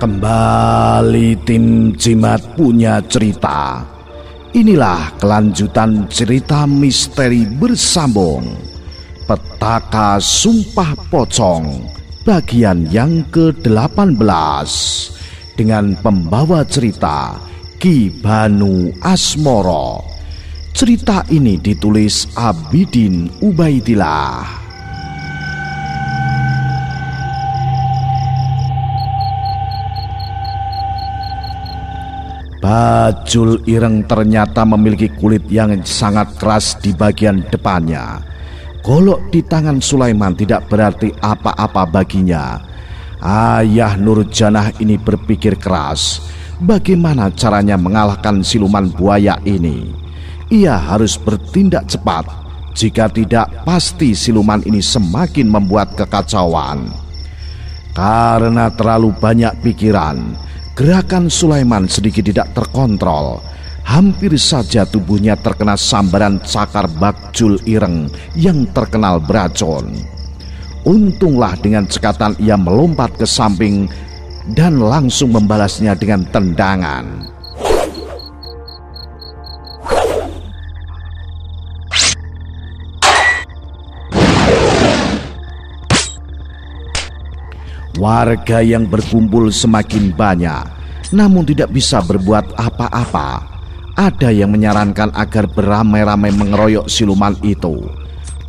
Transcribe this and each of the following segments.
Kembali tim Jimat punya cerita. Inilah kelanjutan cerita misteri bersambung Petaka Sumpah Pocong bagian yang ke-18 dengan pembawa cerita Ki Banu Asmoro. Cerita ini ditulis Abidin Ubaidillah. Bajul Ireng ternyata memiliki kulit yang sangat keras di bagian depannya. Golok di tangan Sulaiman tidak berarti apa-apa baginya. Ayah Nurjanah ini berpikir keras, bagaimana caranya mengalahkan siluman buaya ini. Ia harus bertindak cepat, jika tidak pasti siluman ini semakin membuat kekacauan. Karena terlalu banyak pikiran, gerakan Sulaiman sedikit tidak terkontrol. Hampir saja tubuhnya terkena sambaran cakar Bajul Ireng yang terkenal beracun. Untunglah dengan cekatan ia melompat ke samping dan langsung membalasnya dengan tendangan. Warga yang berkumpul semakin banyak, namun tidak bisa berbuat apa-apa. Ada yang menyarankan agar beramai-ramai mengeroyok siluman itu.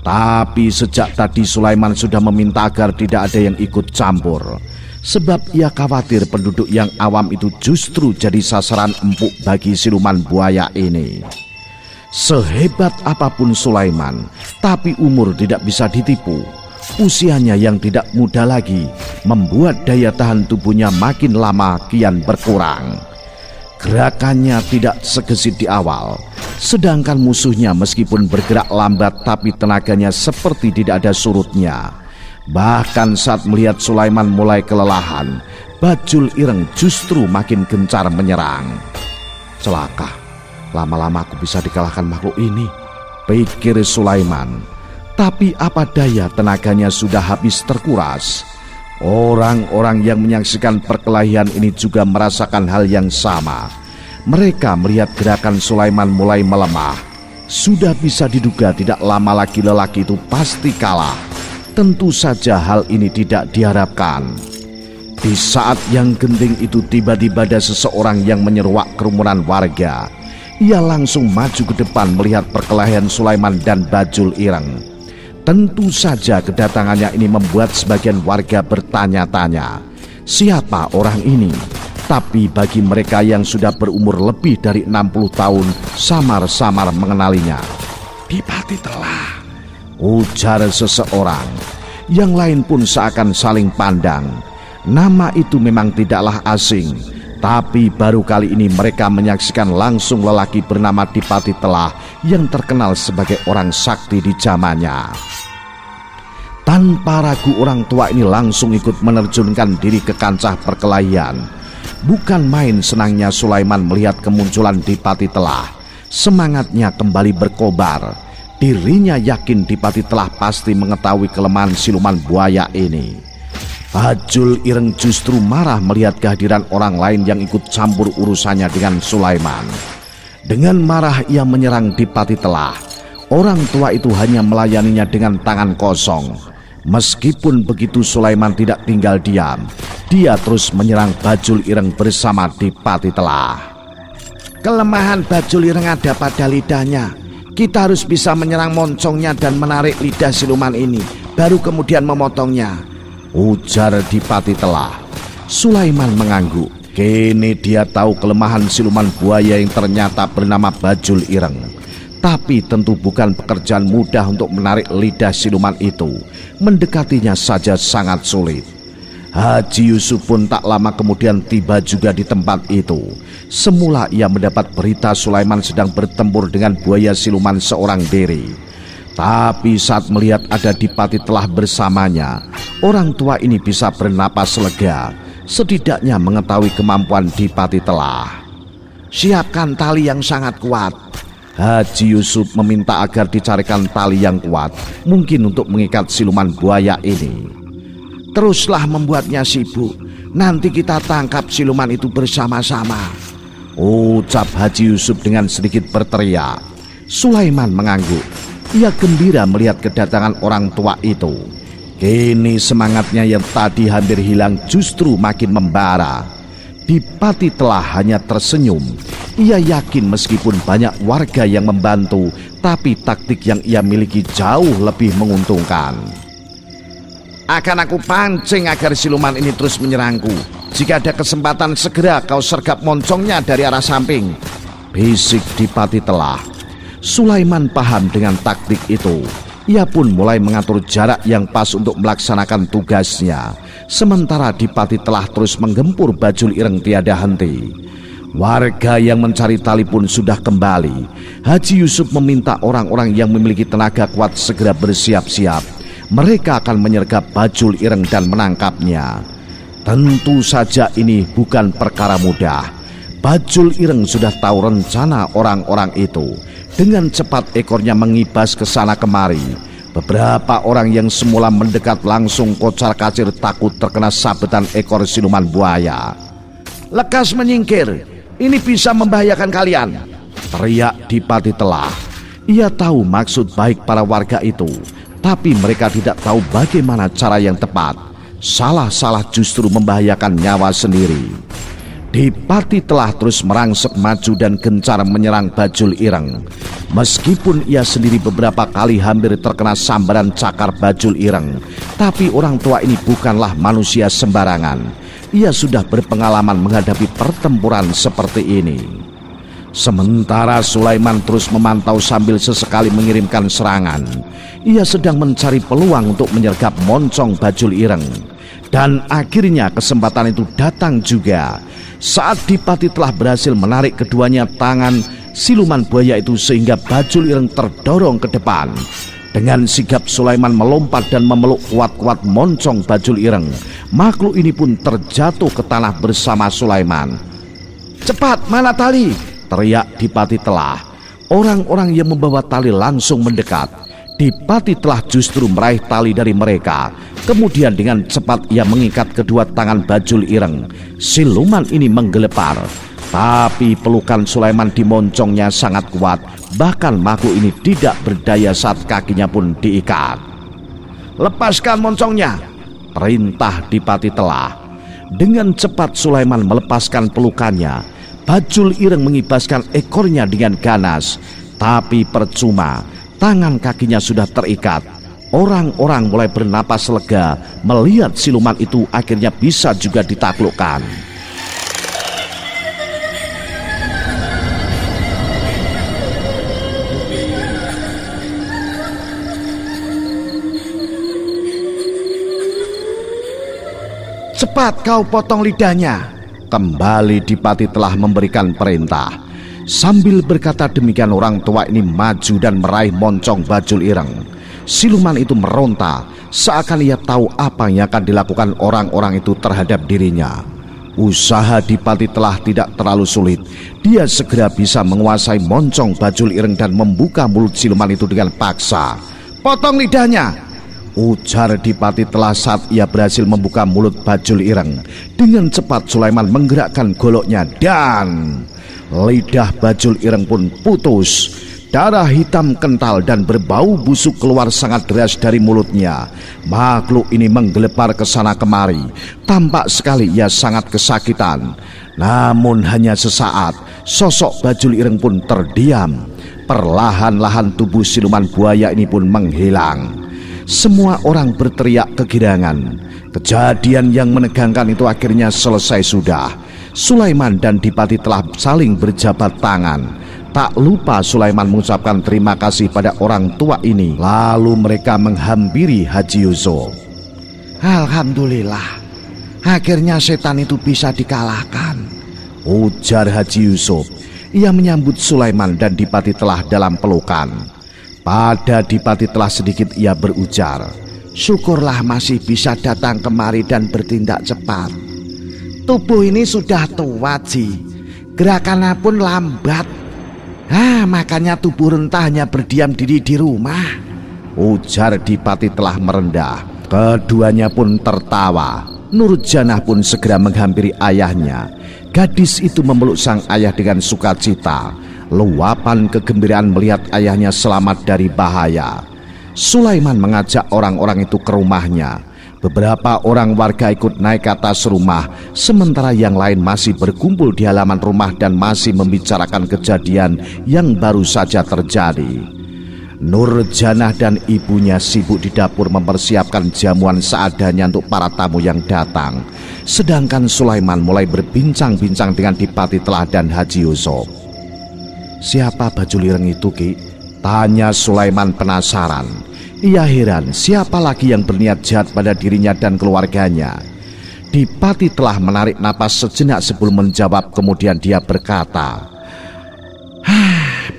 Tapi sejak tadi Sulaiman sudah meminta agar tidak ada yang ikut campur, sebab ia khawatir penduduk yang awam itu justru jadi sasaran empuk bagi siluman buaya ini. Sehebat apapun Sulaiman, tapi umur tidak bisa ditipu. Usianya yang tidak muda lagi membuat daya tahan tubuhnya makin lama kian berkurang. Gerakannya tidak segesit di awal, sedangkan musuhnya meskipun bergerak lambat tapi tenaganya seperti tidak ada surutnya. Bahkan saat melihat Sulaiman mulai kelelahan, Bajul Ireng justru makin gencar menyerang. Celaka, lama-lama aku bisa dikalahkan makhluk ini, pikir Sulaiman. Tapi apa daya, tenaganya sudah habis terkuras. Orang-orang yang menyaksikan perkelahian ini juga merasakan hal yang sama. Mereka melihat gerakan Sulaiman mulai melemah. Sudah bisa diduga tidak lama lagi lelaki itu pasti kalah. Tentu saja hal ini tidak diharapkan. Di saat yang genting itu tiba-tiba ada seseorang yang menyeruak kerumunan warga. Ia langsung maju ke depan melihat perkelahian Sulaiman dan Bajul Ireng. Tentu saja kedatangannya ini membuat sebagian warga bertanya-tanya, siapa orang ini? Tapi bagi mereka yang sudah berumur lebih dari 60 tahun, samar-samar mengenalinya. Dipati telah, ujar seseorang. Yang lain pun seakan saling pandang. Nama itu memang tidaklah asing, tapi baru kali ini mereka menyaksikan langsung lelaki bernama Dipati Telah yang terkenal sebagai orang sakti di zamannya. Tanpa ragu orang tua ini langsung ikut menerjunkan diri ke kancah perkelahian. Bukan main senangnya Sulaiman melihat kemunculan Dipati Telah. Semangatnya kembali berkobar. Dirinya yakin Dipati Telah pasti mengetahui kelemahan siluman buaya ini. Bajul Ireng justru marah melihat kehadiran orang lain yang ikut campur urusannya dengan Sulaiman. Dengan marah ia menyerang Dipati Telah. Orang tua itu hanya melayaninya dengan tangan kosong. Meskipun begitu Sulaiman tidak tinggal diam. Dia terus menyerang Bajul Ireng bersama Dipati Telah. Kelemahan Bajul Ireng ada pada lidahnya. Kita harus bisa menyerang moncongnya dan menarik lidah siluman ini, baru kemudian memotongnya, ujar Dipati Telah. Sulaiman mengangguk. Kini dia tahu kelemahan siluman buaya yang ternyata bernama Bajul Ireng. Tapi tentu bukan pekerjaan mudah untuk menarik lidah siluman itu. Mendekatinya saja sangat sulit. Haji Yusuf pun tak lama kemudian tiba juga di tempat itu. Semula ia mendapat berita Sulaiman sedang bertempur dengan buaya siluman seorang diri. Tapi saat melihat ada Dipati Telah bersamanya, orang tua ini bisa bernapas lega. Setidaknya mengetahui kemampuan Dipati Telah. Siapkan tali yang sangat kuat. Haji Yusuf meminta agar dicarikan tali yang kuat, mungkin untuk mengikat siluman buaya ini. Teruslah membuatnya sibuk. Nanti kita tangkap siluman itu bersama-sama, ucap Haji Yusuf dengan sedikit berteriak. Sulaiman mengangguk. Ia gembira melihat kedatangan orang tua itu. Kini semangatnya yang tadi hampir hilang justru makin membara. Dipati Telah hanya tersenyum. Ia yakin meskipun banyak warga yang membantu, tapi taktik yang ia miliki jauh lebih menguntungkan. Akan aku pancing agar siluman ini terus menyerangku. Jika ada kesempatan segera kau sergap moncongnya dari arah samping, bisik Dipati Telah. Sulaiman paham dengan taktik itu. Ia pun mulai mengatur jarak yang pas untuk melaksanakan tugasnya. Sementara Dipati Telah terus menggempur Bajul Ireng tiada henti. Warga yang mencari tali pun sudah kembali. Haji Yusuf meminta orang-orang yang memiliki tenaga kuat segera bersiap-siap. Mereka akan menyergap Bajul Ireng dan menangkapnya. Tentu saja ini bukan perkara mudah. Bajul Ireng sudah tahu rencana orang-orang itu. Dengan cepat ekornya mengibas ke sana kemari. Beberapa orang yang semula mendekat langsung kocar-kacir takut terkena sabetan ekor siluman buaya. Lekas menyingkir, ini bisa membahayakan kalian, teriak Dipati Telah. Ia tahu maksud baik para warga itu, tapi mereka tidak tahu bagaimana cara yang tepat. Salah-salah justru membahayakan nyawa sendiri. Dipati Telah terus merangsek maju dan gencar menyerang Bajul Ireng. Meskipun ia sendiri beberapa kali hampir terkena sambaran cakar Bajul Ireng, tapi orang tua ini bukanlah manusia sembarangan. Ia sudah berpengalaman menghadapi pertempuran seperti ini. Sementara Sulaiman terus memantau sambil sesekali mengirimkan serangan. Ia sedang mencari peluang untuk menyergap moncong Bajul Ireng. Dan akhirnya kesempatan itu datang juga. Saat Dipati Telah berhasil menarik keduanya tangan siluman buaya itu sehingga Bajul Ireng terdorong ke depan. Dengan sigap Sulaiman melompat dan memeluk kuat-kuat moncong Bajul Ireng. Makhluk ini pun terjatuh ke tanah bersama Sulaiman. Cepat, mana tali? Teriak Dipati Telah. Orang-orang yang membawa tali langsung mendekat. Dipati Telah justru meraih tali dari mereka. Kemudian dengan cepat ia mengikat kedua tangan Bajul Ireng. Siluman ini menggelepar. Tapi pelukan Sulaiman di moncongnya sangat kuat. Bahkan makhluk ini tidak berdaya saat kakinya pun diikat. Lepaskan moncongnya, perintah Dipati Telah. Dengan cepat Sulaiman melepaskan pelukannya. Bajul Ireng mengibaskan ekornya dengan ganas. Tapi percuma, tangan kakinya sudah terikat. Orang-orang mulai bernapas lega melihat siluman itu akhirnya bisa juga ditaklukkan. Cepat kau potong lidahnya, kembali Dipati Telah memberikan perintah. Sambil berkata demikian orang tua ini maju dan meraih moncong Bajul Ireng. Siluman itu meronta, seakan ia tahu apa yang akan dilakukan orang-orang itu terhadap dirinya. Usaha Dipati Telah tidak terlalu sulit. Dia segera bisa menguasai moncong Bajul Ireng dan membuka mulut siluman itu dengan paksa. Potong lidahnya, ujar Dipati Telah saat ia berhasil membuka mulut Bajul Ireng. Dengan cepat Sulaiman menggerakkan goloknya dan lidah Bajul Ireng pun putus. Darah hitam kental dan berbau busuk keluar sangat deras dari mulutnya. Makhluk ini menggelepar ke sana kemari. Tampak sekali ia sangat kesakitan. Namun hanya sesaat, sosok Bajul Ireng pun terdiam. Perlahan-lahan tubuh siluman buaya ini pun menghilang. Semua orang berteriak kegirangan. Kejadian yang menegangkan itu akhirnya selesai sudah. Sulaiman dan Dipati Telah saling berjabat tangan. Tak lupa Sulaiman mengucapkan terima kasih pada orang tua ini. Lalu mereka menghampiri Haji Yusuf. Alhamdulillah, akhirnya setan itu bisa dikalahkan, ujar Haji Yusuf. Ia menyambut Sulaiman dan Dipati Telah dalam pelukan. Pada Dipati Telah sedikit ia berujar, syukurlah masih bisa datang kemari dan bertindak cepat. Tubuh ini sudah tua, Ji. Gerakannya pun lambat. Makanya tubuh renta hanya berdiam diri di rumah, ujar Dipati Telah merendah. Keduanya pun tertawa. Nurjanah pun segera menghampiri ayahnya. Gadis itu memeluk sang ayah dengan sukacita, luapan kegembiraan melihat ayahnya selamat dari bahaya. Sulaiman mengajak orang-orang itu ke rumahnya. Beberapa orang warga ikut naik ke atas rumah, sementara yang lain masih berkumpul di halaman rumah dan masih membicarakan kejadian yang baru saja terjadi. Nurjanah dan ibunya sibuk di dapur mempersiapkan jamuan seadanya untuk para tamu yang datang. Sedangkan Sulaiman mulai berbincang-bincang dengan Dipati Telah dan Haji Yusuf. "Siapa baju lireng itu, Ki?" tanya Sulaiman penasaran. Ia heran siapa lagi yang berniat jahat pada dirinya dan keluarganya. Dipati Telah menarik napas sejenak sebelum menjawab, kemudian dia berkata,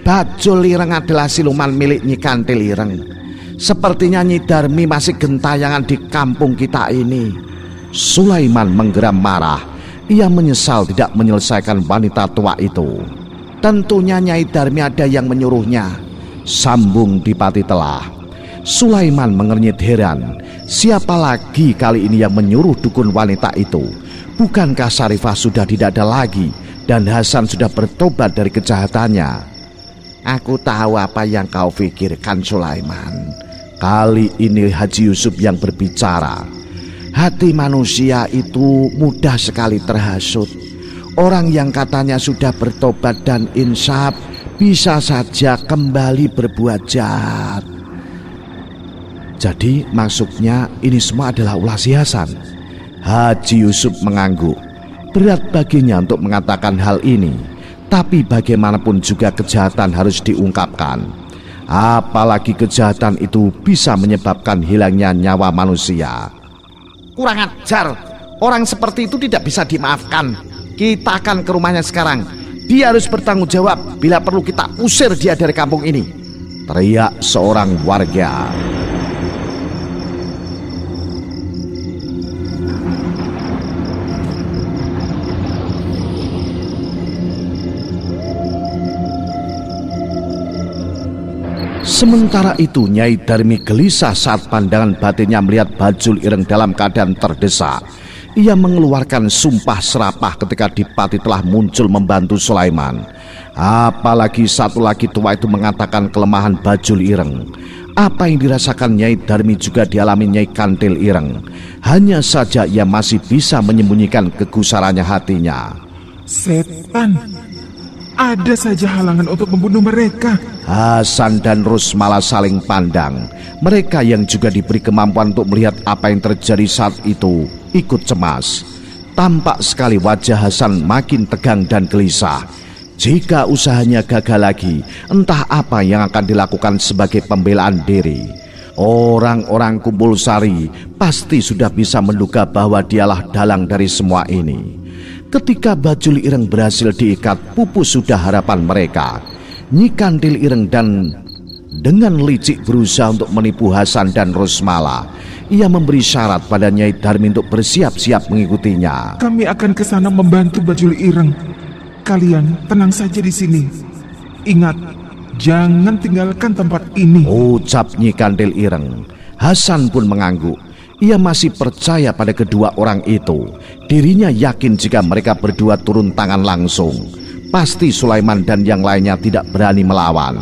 "Baju lireng adalah siluman milik Nyi Kantil Ireng. Sepertinya Nyi Darmi masih gentayangan di kampung kita ini." Sulaiman menggeram marah. Ia menyesal tidak menyelesaikan wanita tua itu. "Tentunya Nyai Darmi ada yang menyuruhnya," sambung Dipati Telah. Sulaiman mengernyit heran. Siapa lagi kali ini yang menyuruh dukun wanita itu? Bukankah Sarifah sudah tidak ada lagi dan Hasan sudah bertobat dari kejahatannya? "Aku tahu apa yang kau pikirkan, Sulaiman." Kali ini Haji Yusuf yang berbicara. "Hati manusia itu mudah sekali terhasut. Orang yang katanya sudah bertobat dan insaf bisa saja kembali berbuat jahat." "Jadi maksudnya ini semua adalah ulah si Hasan?" Haji Yusuf mengangguk. Berat baginya untuk mengatakan hal ini. Tapi bagaimanapun juga kejahatan harus diungkapkan. Apalagi kejahatan itu bisa menyebabkan hilangnya nyawa manusia. "Kurang ajar, orang seperti itu tidak bisa dimaafkan. Kita akan ke rumahnya sekarang. Dia harus bertanggung jawab. Bila perlu kita usir dia dari kampung ini," teriak seorang warga. Sementara itu Nyai Darmi gelisah saat pandangan batinnya melihat Bajul Ireng dalam keadaan terdesak. Ia mengeluarkan sumpah serapah ketika Dipati Telah muncul membantu Sulaiman. Apalagi satu lagi tua itu mengatakan kelemahan Bajul Ireng. Apa yang dirasakan Nyai Darmi juga dialami Nyai Kantil Ireng. Hanya saja ia masih bisa menyembunyikan kegusarannya hatinya. "Setan, ada saja halangan untuk membunuh mereka." Hasan dan Rusmala saling pandang. Mereka yang juga diberi kemampuan untuk melihat apa yang terjadi saat itu ikut cemas. Tampak sekali wajah Hasan makin tegang dan gelisah. Jika usahanya gagal lagi, entah apa yang akan dilakukan sebagai pembelaan diri. Orang-orang Kumpul Sari pasti sudah bisa menduga bahwa dialah dalang dari semua ini. Ketika Bajul Ireng berhasil diikat, pupus sudah harapan mereka. Nyi Kantil Ireng dan dengan licik berusaha untuk menipu Hasan dan Rusmala. Ia memberi syarat pada Nyai Darmi untuk bersiap-siap mengikutinya. "Kami akan ke sana membantu Bajul Ireng. Kalian tenang saja di sini. Ingat, jangan tinggalkan tempat ini," ucap Nyi Kantil Ireng. Hasan pun mengangguk. Ia masih percaya pada kedua orang itu. Dirinya yakin jika mereka berdua turun tangan langsung, pasti Sulaiman dan yang lainnya tidak berani melawan.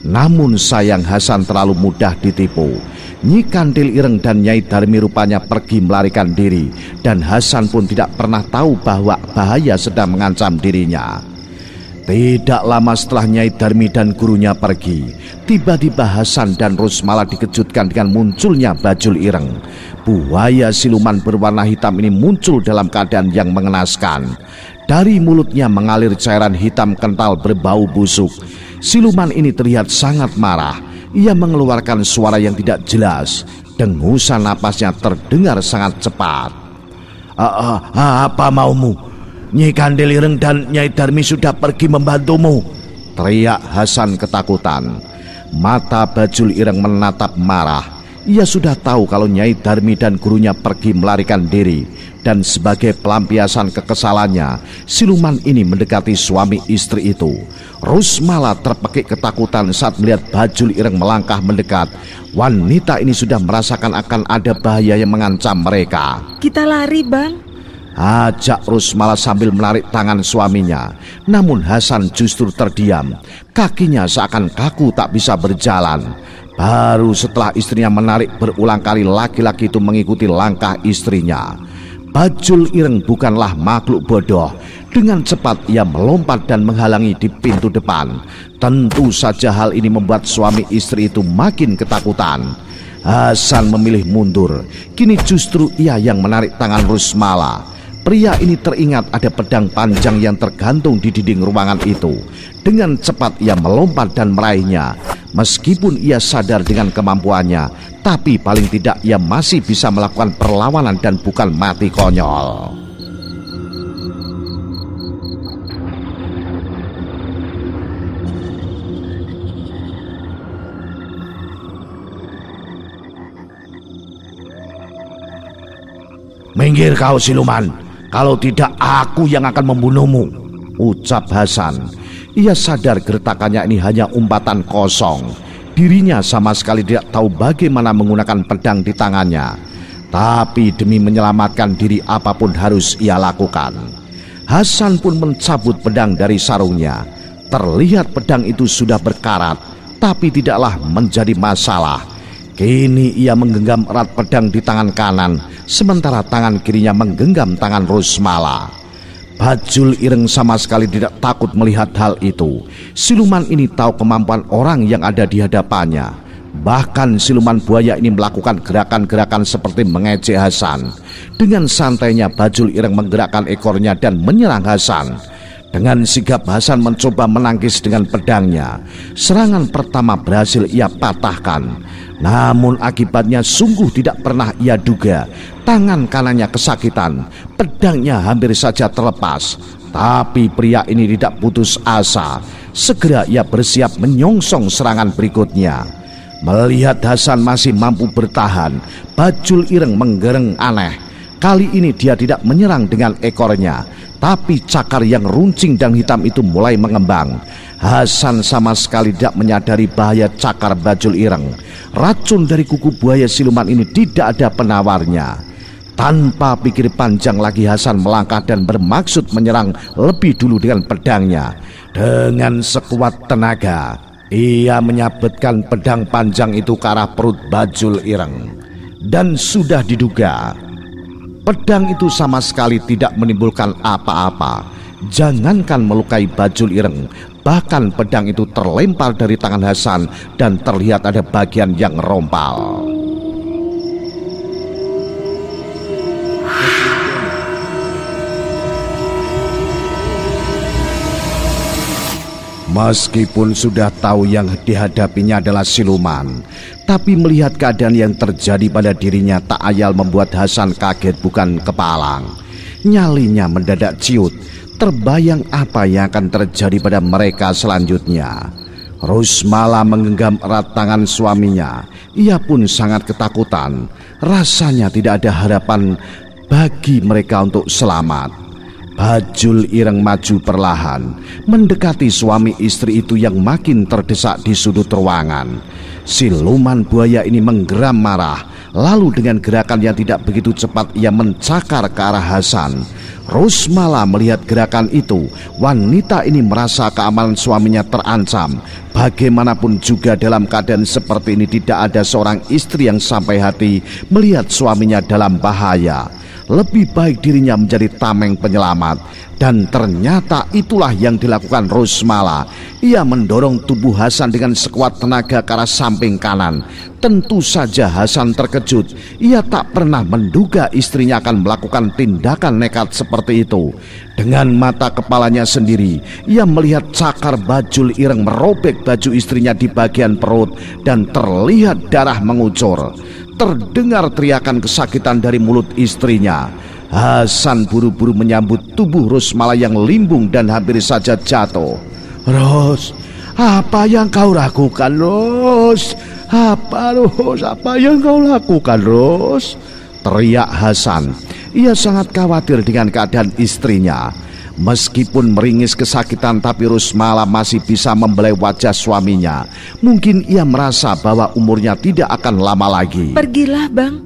Namun sayang Hasan terlalu mudah ditipu. Nyi Kantil Ireng dan Nyai Darmi rupanya pergi melarikan diri, dan Hasan pun tidak pernah tahu bahwa bahaya sedang mengancam dirinya. Tidak lama setelah Nyai Darmi dan gurunya pergi, tiba-tiba Hasan dan Rusmala dikejutkan dengan munculnya Bajul Ireng. Buaya siluman berwarna hitam ini muncul dalam keadaan yang mengenaskan. Dari mulutnya mengalir cairan hitam kental berbau busuk. Siluman ini terlihat sangat marah. Ia mengeluarkan suara yang tidak jelas. Dengusan napasnya terdengar sangat cepat. Apa maumu? Nyai Kantil Ireng dan Nyai Darmi sudah pergi membantumu," teriak Hasan ketakutan. Mata Bajul Ireng menatap marah. Ia sudah tahu kalau Nyai Darmi dan gurunya pergi melarikan diri, dan sebagai pelampiasan kekesalannya, siluman ini mendekati suami istri itu. Rusmala terpekik ketakutan saat melihat Bajul Ireng melangkah mendekat. Wanita ini sudah merasakan akan ada bahaya yang mengancam mereka. Kita lari, Bang, ajak Rusmala sambil menarik tangan suaminya. Namun Hasan justru terdiam. Kakinya seakan kaku tak bisa berjalan. Baru setelah istrinya menarik berulang kali, laki-laki itu mengikuti langkah istrinya. Bajul Ireng bukanlah makhluk bodoh. Dengan cepat ia melompat dan menghalangi di pintu depan. Tentu saja hal ini membuat suami istri itu makin ketakutan. Hasan memilih mundur. Kini justru ia yang menarik tangan Rusmala. Pria ini teringat ada pedang panjang yang tergantung di dinding ruangan itu. Dengan cepat ia melompat dan meraihnya. Meskipun ia sadar dengan kemampuannya, tapi paling tidak ia masih bisa melakukan perlawanan dan bukan mati konyol. "Minggir kau siluman, kalau tidak aku yang akan membunuhmu," ucap Hasan. Ia sadar gertakannya ini hanya umpatan kosong. Dirinya sama sekali tidak tahu bagaimana menggunakan pedang di tangannya. Tapi demi menyelamatkan diri apapun harus ia lakukan. Hasan pun mencabut pedang dari sarungnya. Terlihat pedang itu sudah berkarat, tapi tidaklah menjadi masalah. Kini ia menggenggam erat pedang di tangan kanan, sementara tangan kirinya menggenggam tangan Rusmala. Bajul Ireng sama sekali tidak takut melihat hal itu. Siluman ini tahu kemampuan orang yang ada di hadapannya. Bahkan siluman buaya ini melakukan gerakan-gerakan seperti mengejek Hasan. Dengan santainya Bajul Ireng menggerakkan ekornya dan menyerang Hasan. Dengan sigap Hasan mencoba menangkis dengan pedangnya. Serangan pertama berhasil ia patahkan. Namun akibatnya sungguh tidak pernah ia duga. Tangan kanannya kesakitan, pedangnya hampir saja terlepas. Tapi pria ini tidak putus asa. Segera ia bersiap menyongsong serangan berikutnya. Melihat Hasan masih mampu bertahan, Bajul Ireng menggereng aneh. Kali ini dia tidak menyerang dengan ekornya, tapi cakar yang runcing dan hitam itu mulai mengembang. Hasan sama sekali tidak menyadari bahaya cakar Bajul Ireng. Racun dari kuku buaya siluman ini tidak ada penawarnya. Tanpa pikir panjang lagi Hasan melangkah dan bermaksud menyerang lebih dulu dengan pedangnya. Dengan sekuat tenaga, ia menyabetkan pedang panjang itu ke arah perut Bajul Ireng. Dan sudah diduga, pedang itu sama sekali tidak menimbulkan apa-apa. Jangankan melukai Bajul Ireng, bahkan pedang itu terlempar dari tangan Hasan dan terlihat ada bagian yang rompal. Meskipun sudah tahu yang dihadapinya adalah siluman, tapi melihat keadaan yang terjadi pada dirinya tak ayal membuat Hasan kaget bukan kepalang. Nyalinya mendadak ciut, terbayang apa yang akan terjadi pada mereka selanjutnya. Rusmala menggenggam erat tangan suaminya. Ia pun sangat ketakutan. Rasanya tidak ada harapan bagi mereka untuk selamat. Bajul Ireng maju perlahan, mendekati suami istri itu yang makin terdesak di sudut ruangan. Siluman buaya ini menggeram marah, lalu dengan gerakan yang tidak begitu cepat ia mencakar ke arah Hasan. Rusmala melihat gerakan itu, wanita ini merasa keamanan suaminya terancam. Bagaimanapun juga dalam keadaan seperti ini tidak ada seorang istri yang sampai hati melihat suaminya dalam bahaya. Lebih baik dirinya menjadi tameng penyelamat. Dan ternyata itulah yang dilakukan Rusmala. Ia mendorong tubuh Hasan dengan sekuat tenaga ke arah samping kanan. Tentu saja Hasan terkejut. Ia tak pernah menduga istrinya akan melakukan tindakan nekat seperti itu. Dengan mata kepalanya sendiri, ia melihat cakar Bajul Ireng merobek baju istrinya di bagian perut dan terlihat darah mengucur. Terdengar teriakan kesakitan dari mulut istrinya. Hasan buru-buru menyambut tubuh Rusmala yang limbung dan hampir saja jatuh. "Ros, apa yang kau lakukan, Ros? Apa yang kau lakukan, Ros?" teriak Hasan. Ia sangat khawatir dengan keadaan istrinya. Meskipun meringis kesakitan, tapi Rusmala masih bisa membelai wajah suaminya. Mungkin ia merasa bahwa umurnya tidak akan lama lagi. Pergilah, Bang.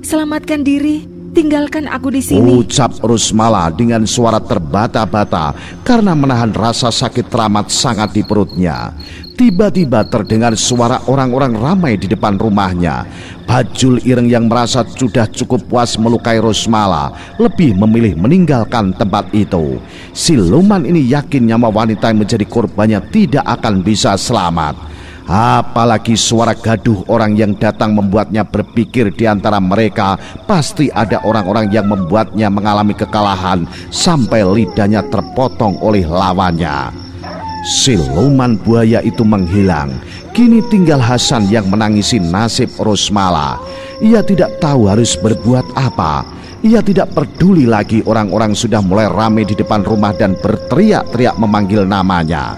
Selamatkan diri. Tinggalkan aku di sini. Ucap Rusmala dengan suara terbata-bata karena menahan rasa sakit teramat sangat di perutnya. Tiba-tiba terdengar suara orang-orang ramai di depan rumahnya. Bajul Ireng yang merasa sudah cukup puas melukai Rusmala lebih memilih meninggalkan tempat itu. Siluman ini yakin nyawa wanita yang menjadi korbannya tidak akan bisa selamat. Apalagi suara gaduh orang yang datang membuatnya berpikir di antara mereka pasti ada orang-orang yang membuatnya mengalami kekalahan sampai lidahnya terpotong oleh lawannya. Siluman buaya itu menghilang. Kini tinggal Hasan yang menangisi nasib Rusmala. Ia tidak tahu harus berbuat apa. Ia tidak peduli lagi orang-orang sudah mulai ramai di depan rumah dan berteriak-teriak memanggil namanya.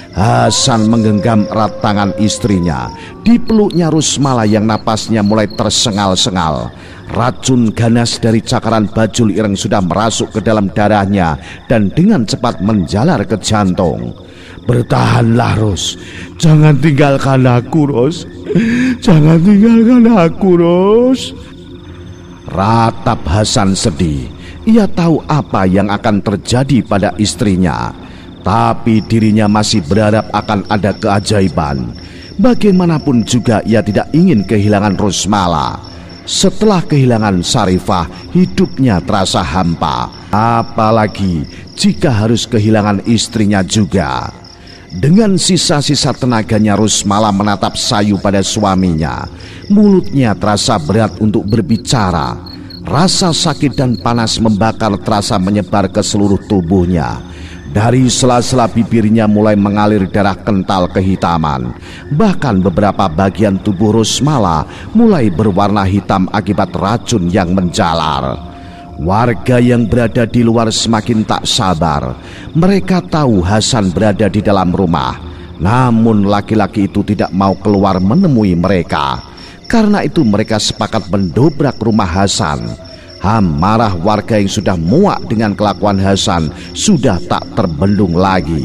Hasan menggenggam erat tangan istrinya. Di peluknya Rusmala yang napasnya mulai tersengal-sengal. Racun ganas dari cakaran Bajul Ireng sudah merasuk ke dalam darahnya dan dengan cepat menjalar ke jantung. Bertahanlah, Ros. Jangan tinggalkan aku, Ros. Jangan tinggalkan aku, Ros. Ratap Hasan sedih. Ia tahu apa yang akan terjadi pada istrinya. Tapi dirinya masih berharap akan ada keajaiban. Bagaimanapun juga ia tidak ingin kehilangan Rusmala. Setelah kehilangan Sarifah, hidupnya terasa hampa. Apalagi jika harus kehilangan istrinya juga. Dengan sisa-sisa tenaganya Rusmala menatap sayu pada suaminya. Mulutnya terasa berat untuk berbicara. Rasa sakit dan panas membakar terasa menyebar ke seluruh tubuhnya. Dari sela-sela bibirnya mulai mengalir darah kental kehitaman. Bahkan beberapa bagian tubuh Rusmala mulai berwarna hitam akibat racun yang menjalar. Warga yang berada di luar semakin tak sabar. Mereka tahu Hasan berada di dalam rumah. Namun laki-laki itu tidak mau keluar menemui mereka. Karena itu mereka sepakat mendobrak rumah Hasan. Amarah warga yang sudah muak dengan kelakuan Hasan sudah tak terbendung lagi.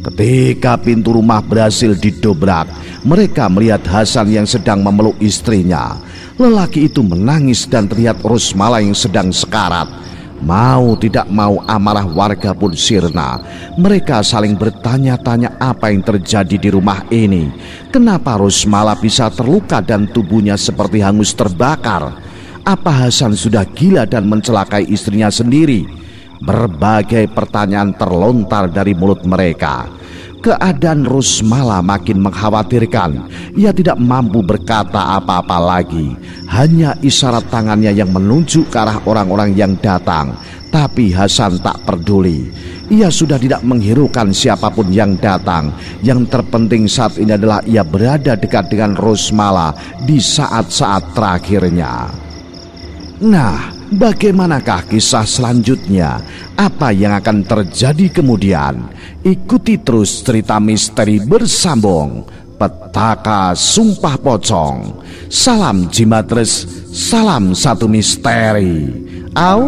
Ketika pintu rumah berhasil didobrak, mereka melihat Hasan yang sedang memeluk istrinya. Lelaki itu menangis dan terlihat Rusmala yang sedang sekarat. Mau tidak mau amarah warga pun sirna. Mereka saling bertanya-tanya apa yang terjadi di rumah ini. Kenapa Rusmala bisa terluka dan tubuhnya seperti hangus terbakar? Apa Hasan sudah gila dan mencelakai istrinya sendiri? Berbagai pertanyaan terlontar dari mulut mereka. Keadaan Rusmala makin mengkhawatirkan. Ia tidak mampu berkata apa-apa lagi. Hanya isyarat tangannya yang menunjuk ke arah orang-orang yang datang. Tapi Hasan tak peduli. Ia sudah tidak menghiraukan siapapun yang datang. Yang terpenting saat ini adalah ia berada dekat dengan Rusmala di saat-saat terakhirnya. Nah, bagaimanakah kisah selanjutnya? Apa yang akan terjadi kemudian? Ikuti terus cerita misteri bersambung Petaka Sumpah Pocong. Salam Jimatres, salam satu misteri. Au.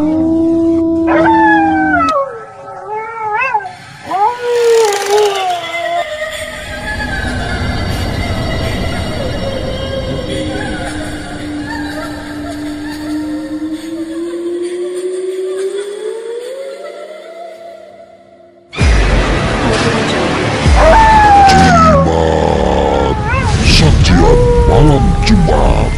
Malam Jumat